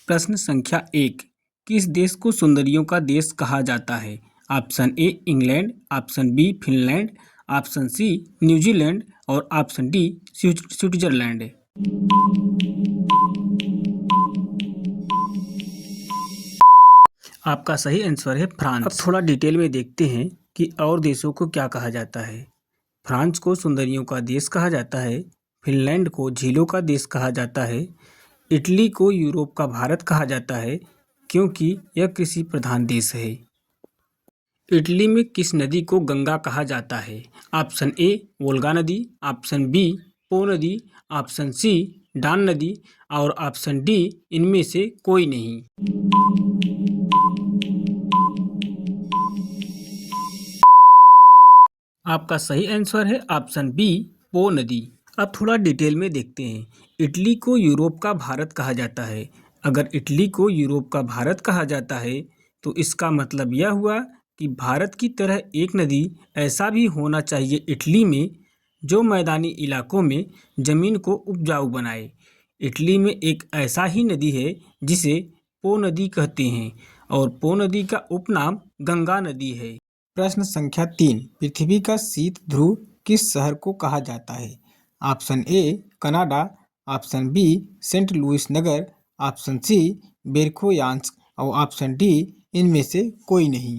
प्रश्न संख्या 1। किस देश को सुंदरियों का देश कहा जाता है? Option A England, option B Finland, option C New Zealand और ऑप्शन डी स्विट्जरलैंड। आपका सही आंसर है फ्रांस। अब थोड़ा डिटेल में देखते हैं कि और देशों को क्या कहा जाता है। फ्रांस को सुंदरियों का देश कहा जाता है, फिनलैंड को झीलों का देश कहा जाता है, इटली को यूरोप का भारत कहा जाता है क्योंकि यह कृषि प्रधान देश है। इटली में किस नदी को गंगा कहा जाता है? ऑप्शन ए वोल्गा नदी, ऑप्शन बी पो नदी, ऑप्शन सी डान नदी और ऑप्शन डी इनमें से कोई नहीं। आपका सही आंसर है ऑप्शन बी पो नदी। अब थोड़ा डिटेल में देखते हैं। इटली को यूरोप का भारत कहा जाता है। अगर इटली को यूरोप का भारत कहा जाता है तो इसका मतलब यह हुआ कि भारत की तरह एक नदी ऐसा भी होना चाहिए इटली में जो मैदानी इलाकों में ज़मीन को उपजाऊ बनाए। इटली में एक ऐसा ही नदी है जिसे पो नदी कहते हैं और पो नदी का उपनाम गंगा नदी है। प्रश्न संख्या 3। पृथ्वी का शीत ध्रुव किस शहर को कहा जाता है? Option A Canada, option B Saint Louis नगर, ऑप्शन सी बेरखोयान्स्क और ऑप्शन डी इनमें से कोई नहीं।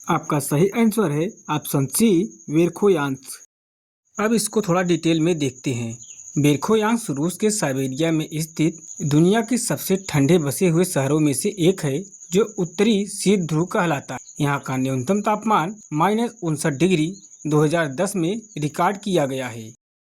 आपका सही आंसर है ऑप्शन सी बेरखोयान्स्क। अब इसको थोड़ा डिटेल में देखते हैं। बेरखोयान्स्क रूस के साइबेरिया में स्थित दुनिया के सबसे ठंडे बसे हुए शहरों में से एक है जो उत्तरी शीत ध्रुव कहलाता है। यहाँ का न्यूनतम तापमान -59 डिग्री 2010 में रिकॉर्ड किया गया है।